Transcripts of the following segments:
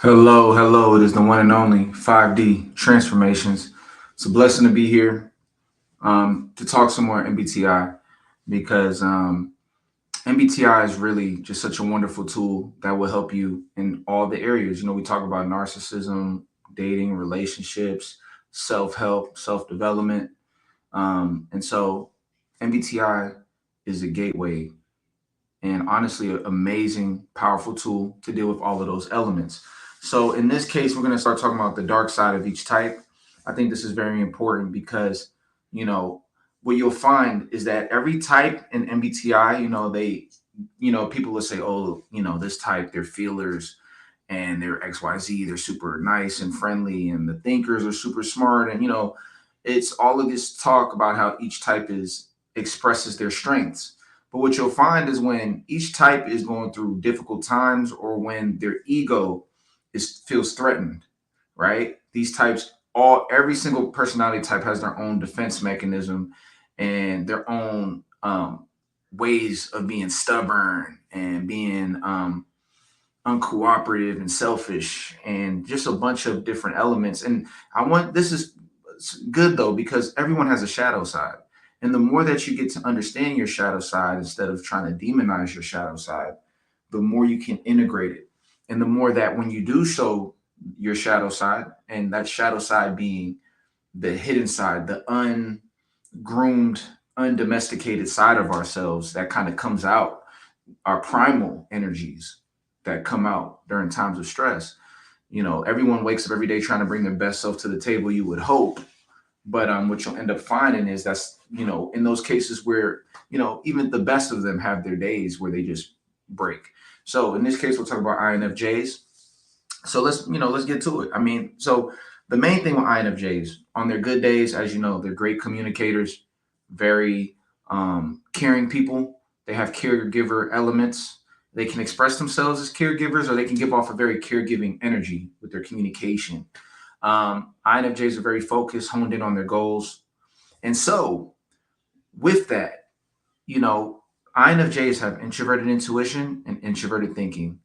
Hello, hello. It is the one and only 5D Transformations. It's a blessing to be here to talk some more MBTI because MBTI is really just such a wonderful tool that will help you in all the areas. We talk about narcissism, dating, relationships, self help, self development. And so MBTI is a gateway and honestly an amazing, powerful tool to deal with all of those elements. So in this case, we're going to start talking about the dark side of each type. I think this is very important because, you know, what you'll find is that every type in MBTI, people will say, oh, this type, they're feelers and they're XYZ, they're super nice and friendly, and the thinkers are super smart. And, it's all of this talk about how each type is expresses their strengths. But what you'll find is when each type is going through difficult times or when their ego is feels threatened, right? These types, all every single personality type has their own defense mechanism and their own ways of being stubborn and being uncooperative and selfish and just a bunch of different elements. And I want this is good though because everyone has a shadow side. And the more that you get to understand your shadow side instead of trying to demonize your shadow side, the more you can integrate it. And the more that when you do show your shadow side, and that shadow side being the hidden side, the ungroomed, undomesticated side of ourselves that kind of comes out, our primal energies that come out during times of stress. Everyone wakes up every day trying to bring their best self to the table, you would hope. But what you'll end up finding is that's, in those cases where, even the best of them have their days where they just break. So in this case, we'll talk about INFJs. So let's get to it. So the main thing with INFJs on their good days, as you know, they're great communicators, very caring people. They have caregiver elements. They can express themselves as caregivers, or they can give off a very caregiving energy with their communication. INFJs are very focused, honed in on their goals, and so with that, you know, INFJs have introverted intuition and introverted thinking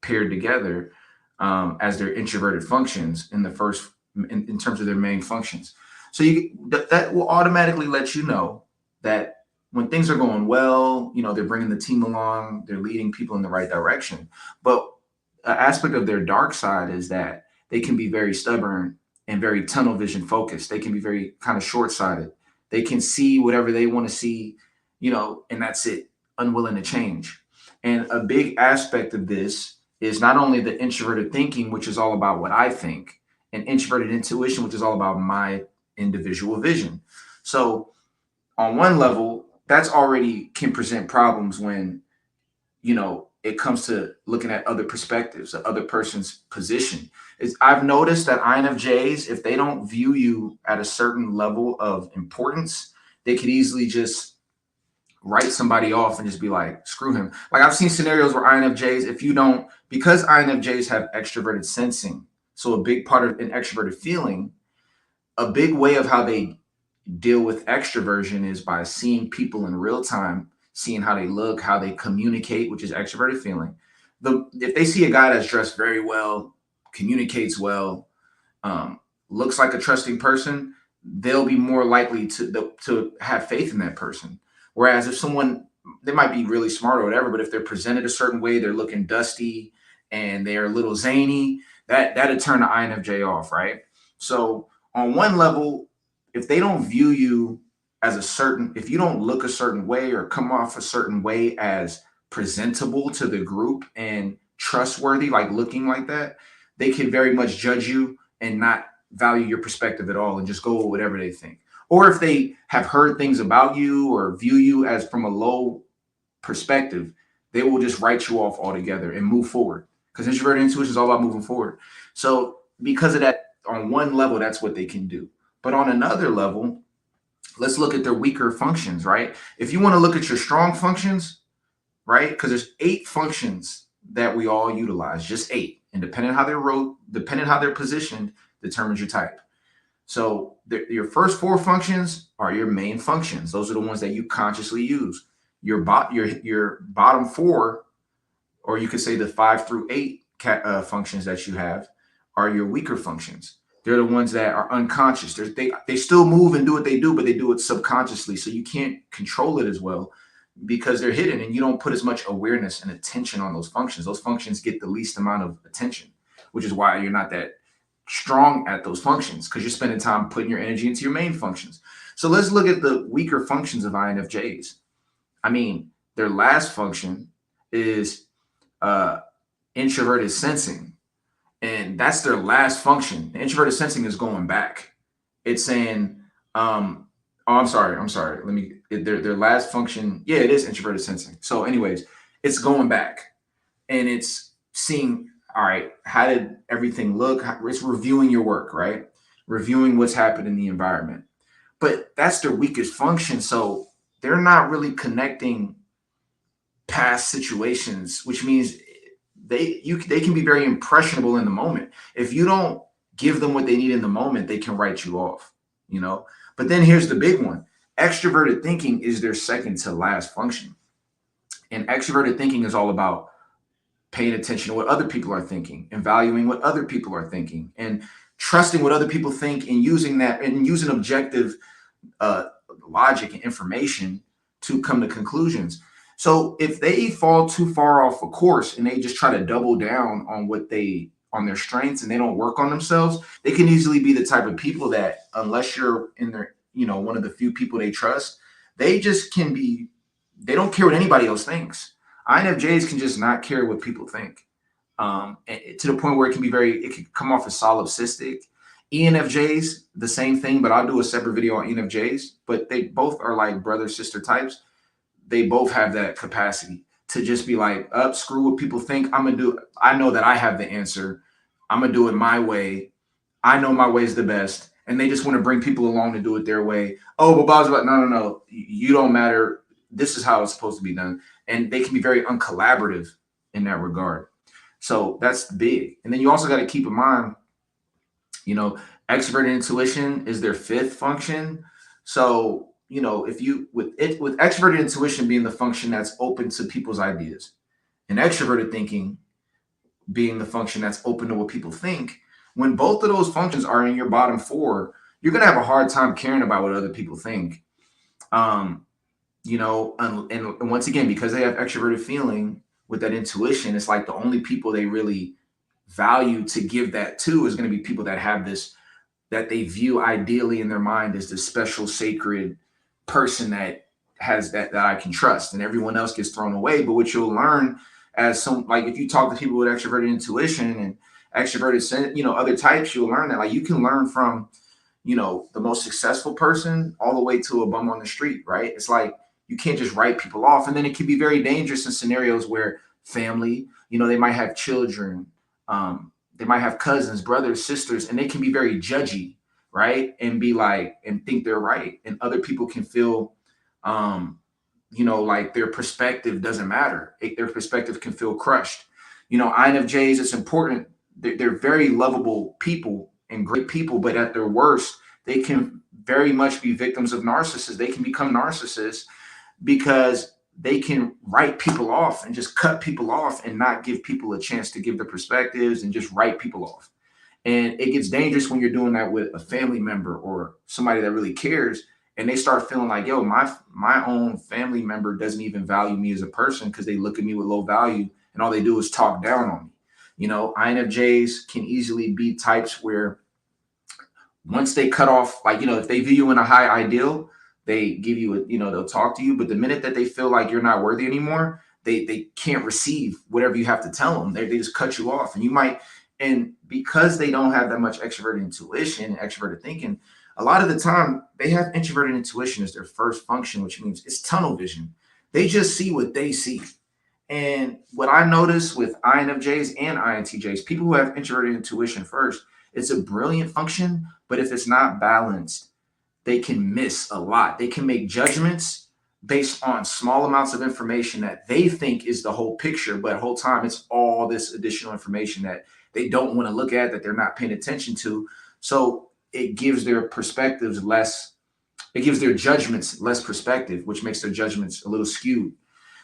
paired together as their introverted functions in the first in terms of their main functions. So that will automatically let you know that when things are going well, they're bringing the team along, they're leading people in the right direction. But an aspect of their dark side is that they can be very stubborn and very tunnel vision focused. They can be very kind of short sighted. They can see whatever they want to see, and that's it, unwilling to change. And a big aspect of this is not only the introverted thinking, which is all about what I think, and introverted intuition, which is all about my individual vision. So, on one level, that's already can present problems when, it comes to looking at other perspectives, the other person's position. Is I've noticed that INFJs, if they don't view you at a certain level of importance, they could easily just write somebody off and just be like, screw him. Like I've seen scenarios where INFJs, if you don't, because INFJs have extroverted sensing, so a big part of an extroverted feeling, a big way of how they deal with extroversion is by seeing people in real time, seeing how they look, how they communicate, which is extroverted feeling. If they see a guy that's dressed very well, communicates well, looks like a trusting person, they'll be more likely to have faith in that person. Whereas if someone they might be really smart or whatever, but if they're presented a certain way, they're looking dusty and they're a little zany, that'd turn the INFJ off, right? So on one level, if they don't view you as if you don't look a certain way or come off a certain way as presentable to the group and trustworthy, like looking like that, they can very much judge you and not value your perspective at all and just go with whatever they think. Or if they have heard things about you or view you as from a low perspective, they will just write you off altogether and move forward. Because introverted intuition is all about moving forward. So because of that, on one level, that's what they can do. But on another level, let's look at their weaker functions, right? If you want to look at your strong functions, right? Because there's 8 functions that we all utilize, just 8. And depending how they're positioned, determines your type. So your first 4 functions are your main functions. Those are the ones that you consciously use. Your bottom 4, or you could say the 5 through 8, functions that you have are your weaker functions. They're the ones that are unconscious. They still move and do what they do, but they do it subconsciously. So you can't control it as well because they're hidden and you don't put as much awareness and attention on those functions. Those functions get the least amount of attention, which is why you're not that strong at those functions because you're spending time putting your energy into your main functions. So let's look at the weaker functions of INFJs. I mean, their last function is uh, introverted sensing, and that's their last function. The introverted sensing is going back. It's saying, oh, I'm sorry. Their last function, yeah, it is introverted sensing. So, anyways, it's going back and it's seeing, all right, how did everything look? It's reviewing your work, right? Reviewing what's happened in the environment. But that's their weakest function. So they're not really connecting past situations, which means they can be very impressionable in the moment. If you don't give them what they need in the moment, they can write you off, you know. But then here's the big one. Extroverted thinking is their second to last function. And extroverted thinking is all about paying attention to what other people are thinking and valuing what other people are thinking and trusting what other people think and using that and using objective uh, logic and information to come to conclusions. So if they fall too far off a course and they just try to double down on on their strengths and they don't work on themselves, they can easily be the type of people that unless you're in their, one of the few people they trust, they just can be, they don't care what anybody else thinks. INFJs can just not care what people think. To the point where it can come off as solipsistic. ENFJs, the same thing, but I'll do a separate video on ENFJs. But they both are like brother sister types. They both have that capacity to just be like, up, screw what people think. I know that I have the answer. I'm gonna do it my way. I know my way is the best. And they just want to bring people along to do it their way. Oh, but Bob's like, no, no, no. You don't matter. This is how it's supposed to be done. And they can be very uncollaborative in that regard. So that's big. And then you also got to keep in mind, you know, extroverted intuition is their fifth function. So, if you with extroverted intuition being the function that's open to people's ideas and extroverted thinking being the function that's open to what people think, when both of those functions are in your bottom four, you're going to have a hard time caring about what other people think. Um, and once again, because they have extroverted feeling with that intuition, it's like the only people they really value to give that to is going to be people that have this, that they view ideally in their mind as this special sacred person that has that I can trust, and everyone else gets thrown away. But what you'll learn as some, like if you talk to people with extroverted intuition and extroverted other types, you'll learn that like you can learn from the most successful person all the way to a bum on the street, right? It's like you can't just write people off. And then it can be very dangerous in scenarios where family, they might have children, they might have cousins, brothers, sisters, and they can be very judgy, right? And be like, and think they're right. And other people can feel, like their perspective doesn't matter. Their perspective can feel crushed. INFJs, it's important. They're very lovable people and great people, but at their worst, they can very much be victims of narcissists. They can become narcissists because they can write people off and just cut people off and not give people a chance to give their perspectives and just write people off. And it gets dangerous when you're doing that with a family member or somebody that really cares, and they start feeling like, yo, my own family member doesn't even value me as a person because they look at me with low value and all they do is talk down on me. INFJs can easily be types where once they cut off, like, if they view you in a high ideal, they give you they'll talk to you, but the minute that they feel like you're not worthy anymore, they can't receive whatever you have to tell them. They just cut you off. And because they don't have that much extroverted intuition, extroverted thinking, a lot of the time they have introverted intuition as their first function, which means it's tunnel vision. They just see what they see. And what I notice with INFJs and INTJs, people who have introverted intuition first, it's a brilliant function, but if it's not balanced, they can miss a lot. They can make judgments based on small amounts of information that they think is the whole picture, but the whole time it's all this additional information that they don't want to look at, that they're not paying attention to. So it gives their perspectives less, it gives their judgments less perspective, which makes their judgments a little skewed.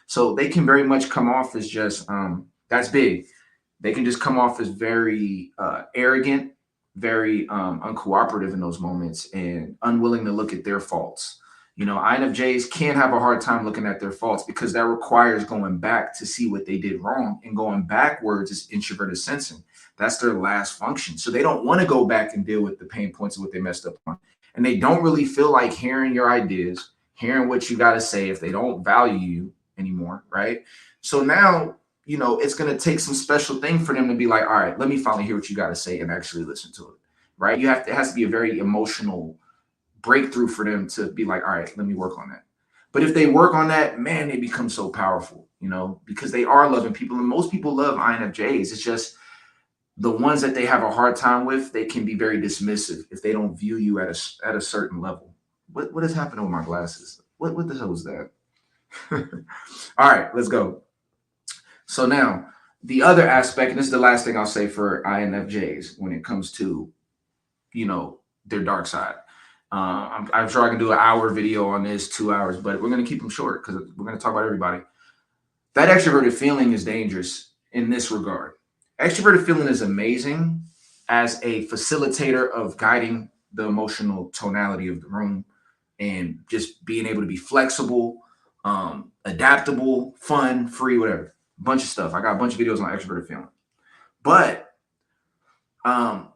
So they can very much come off as just that's big. They can just come off as very arrogant, very uncooperative in those moments, and unwilling to look at their faults. INFJs can have a hard time looking at their faults because that requires going back to see what they did wrong, and going backwards is introverted sensing. That's their last function. So they don't want to go back and deal with the pain points of what they messed up on. And they don't really feel like hearing your ideas, hearing what you got to say if they don't value you anymore, right? So now, it's going to take some special thing for them to be like, all right, let me finally hear what you got to say and actually listen to it, right? It has to be a very emotional breakthrough for them to be like, all right, let me work on that. But if they work on that, man, they become so powerful, because they are loving people. And most people love INFJs. It's just the ones that they have a hard time with, they can be very dismissive if they don't view you at a certain level. What is happening with my glasses? What the hell is that? All right, let's go. So now the other aspect, and this is the last thing I'll say for INFJs when it comes to, their dark side. I'm sure I can do an hour video on this, 2 hours, but we're going to keep them short because we're going to talk about everybody. That extroverted feeling is dangerous in this regard. Extroverted feeling is amazing as a facilitator of guiding the emotional tonality of the room and just being able to be flexible, adaptable, fun, free, whatever. Bunch of stuff. I got a bunch of videos on extroverted feeling. But um,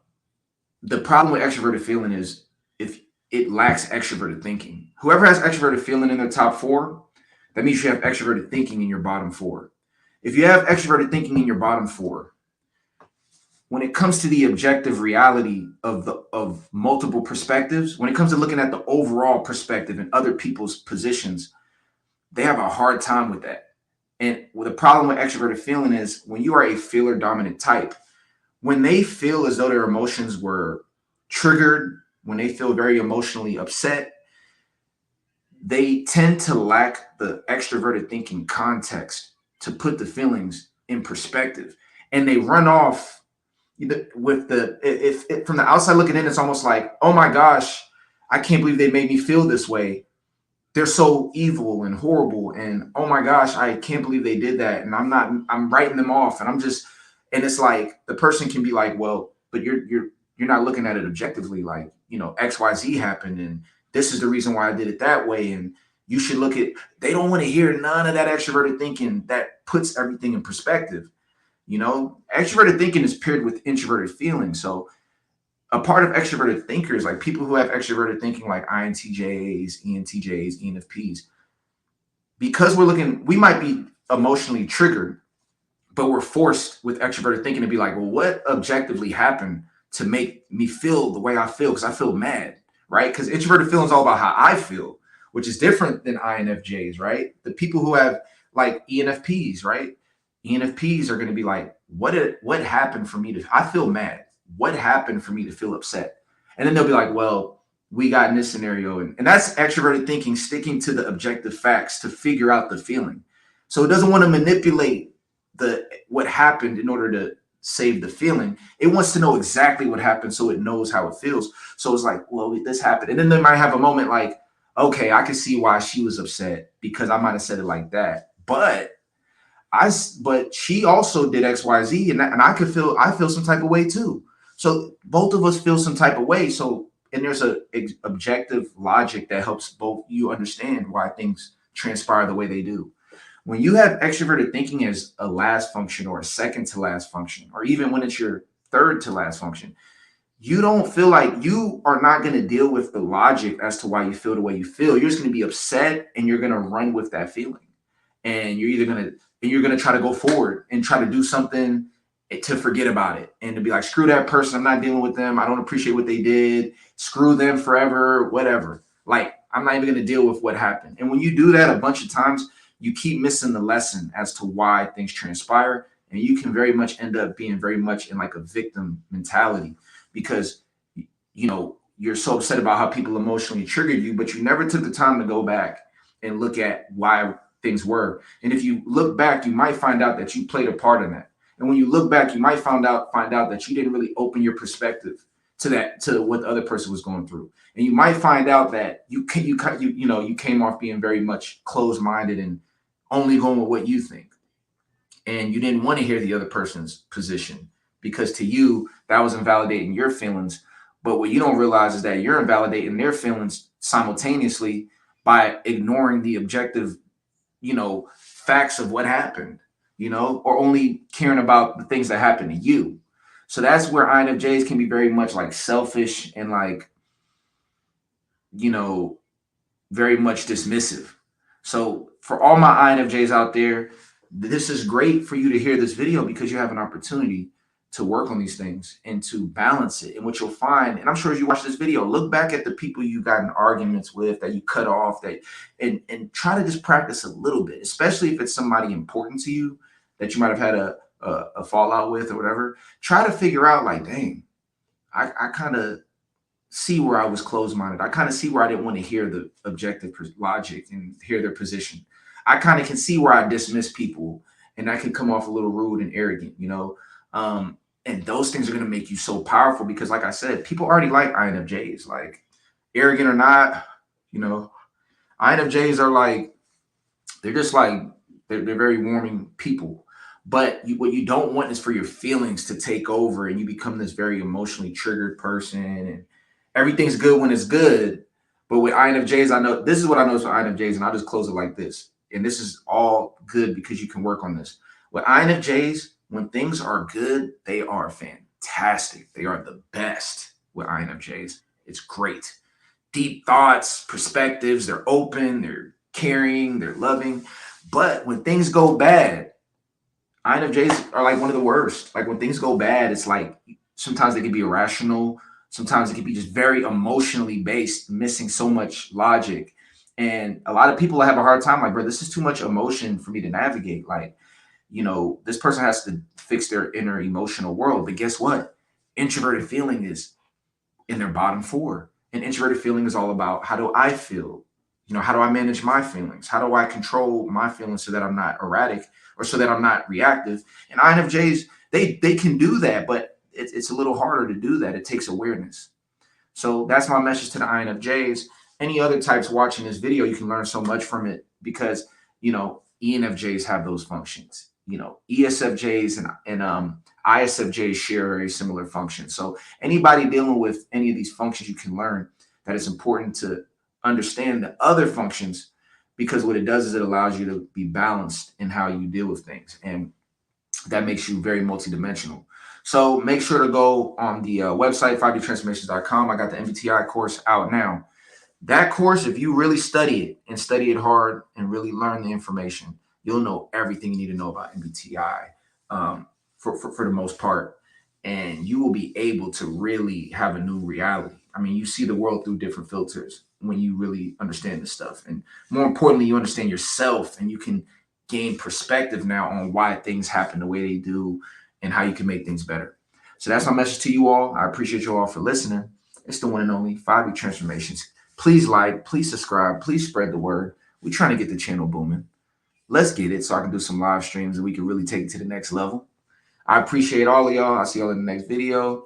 the problem with extroverted feeling is if it lacks extroverted thinking. Whoever has extroverted feeling in their top four, that means you have extroverted thinking in your bottom four. If you have extroverted thinking in your bottom four, when it comes to the objective reality of multiple perspectives, when it comes to looking at the overall perspective and other people's positions, they have a hard time with that. And the problem with extroverted feeling is when you are a feeler dominant type, when they feel as though their emotions were triggered, when they feel very emotionally upset, they tend to lack the extroverted thinking context to put the feelings in perspective. And they run off with if from the outside looking in, it's almost like, oh my gosh, I can't believe they made me feel this way. They're so evil and horrible. And oh my gosh, I can't believe they did that. And I'm writing them off. And and it's like the person can be like, well, but you're not looking at it objectively, like, XYZ happened and this is the reason why I did it that way. And you should look at, they don't want to hear none of that extroverted thinking that puts everything in perspective. Extroverted thinking is paired with introverted feeling. So a part of extroverted thinkers, like people who have extroverted thinking, like INTJs, ENTJs, ENFPs, because we might be emotionally triggered, but we're forced with extroverted thinking to be like, well, what objectively happened to make me feel the way I feel? Because I feel mad, right? Because introverted feeling is all about how I feel, which is different than INFJs, right? The people who have like ENFPs, right? ENFPs are going to be like, what happened for me I feel mad? What happened for me to feel upset? And then they'll be like, well, we got in this scenario. And that's extroverted thinking, sticking to the objective facts to figure out the feeling. So it doesn't want to manipulate what happened in order to save the feeling. It wants to know exactly what happened so it knows how it feels. So it's like, well, this happened. And then they might have a moment like, okay, I can see why she was upset because I might have said it like that. But she also did XYZ, and I feel some type of way too. So both of us feel some type of way. So, and there's a objective logic that helps both you understand why things transpire the way they do. When you have extroverted thinking as a last function or a second to last function, or even when it's your third to last function, you don't feel like you are not going to deal with the logic as to why you feel the way you feel. You're just going to be upset and you're going to run with that feeling. And you're going to try to go forward and try to do something to forget about it and to be like, screw that person. I'm not dealing with them. I don't appreciate what they did. Screw them forever, whatever. Like, I'm not even going to deal with what happened. And when you do that a bunch of times, you keep missing the lesson as to why things transpire. And you can very much end up being very much in like a victim mentality because, you're so upset about how people emotionally triggered you, but you never took the time to go back and look at why things were. And if you look back, you might find out that you played a part in that. And when you look back, you might find out that you didn't really open your perspective to what the other person was going through. And you might find out that you came off being very much closed-minded and only going with what you think. and you didn't want to hear the other person's position because to you that was invalidating your feelings. But what you don't realize is that you're invalidating their feelings simultaneously by ignoring the objective, facts of what happened, or only caring about the things that happen to you. So that's where INFJs can be very much like selfish and like, you know, very much dismissive. So for all my INFJs out there, this is great for you to hear this video because you have an opportunity to work on these things and to balance it. And what you'll find, and I'm sure as you watch this video, look back at the people you got in arguments with that you cut off, that and try to just practice a little bit, especially if it's somebody important to you that you might have had a fallout with or whatever. Try to figure out like, dang, I kind of see where I was closed minded. I kind of see where I didn't want to hear the objective logic and hear their position. I kind of can see where I dismiss people and I can come off a little rude and arrogant. And those things are going to make you so powerful because, like I said, people already like INFJs, like arrogant or not, you know, INFJs are like, they're just like, they're very warming people. But what you don't want is for your feelings to take over and you become this very emotionally triggered person. And everything's good when it's good. But with INFJs, I know this is what I know for INFJs, and I'll just close it like this. And this is all good because you can work on this. With INFJs, when things are good, they are fantastic. They are the best with INFJs. It's great. Deep thoughts, perspectives, they're open, they're caring, they're loving. But when things go bad, INFJs are like one of the worst. Like when things go bad, it's like sometimes they can be irrational. Sometimes it can be just very emotionally based, missing so much logic. And a lot of people have a hard time, like, bro, this is too much emotion for me to navigate. Like, this person has to fix their inner emotional world. But guess what? Introverted feeling is in their bottom four. And introverted feeling is all about how do I feel? How do I manage my feelings? How do I control my feelings so that I'm not erratic or so that I'm not reactive? And INFJs, they can do that, but it's a little harder to do that. It takes awareness. So that's my message to the INFJs. Any other types watching this video, you can learn so much from it because ENFJs have those functions. ESFJs and ISFJs share very similar functions. So anybody dealing with any of these functions, you can learn that it's important to understand the other functions because what it does is it allows you to be balanced in how you deal with things. And that makes you very multidimensional. So make sure to go on the website, 5dtransformations.com. I got the MBTI course out now. That course, if you really study it and study it hard and really learn the information, you'll know everything you need to know about MBTI for the most part. And you will be able to really have a new reality. I mean, you see the world through different filters when you really understand this stuff. And more importantly, you understand yourself and you can gain perspective now on why things happen the way they do and how you can make things better. So that's my message to you all. I appreciate you all for listening. It's the one and only 5D Transformations. Please like, please subscribe, please spread the word. We're trying to get the channel booming. Let's get it so I can do some live streams and we can really take it to the next level. I appreciate all of y'all. I'll see y'all in the next video.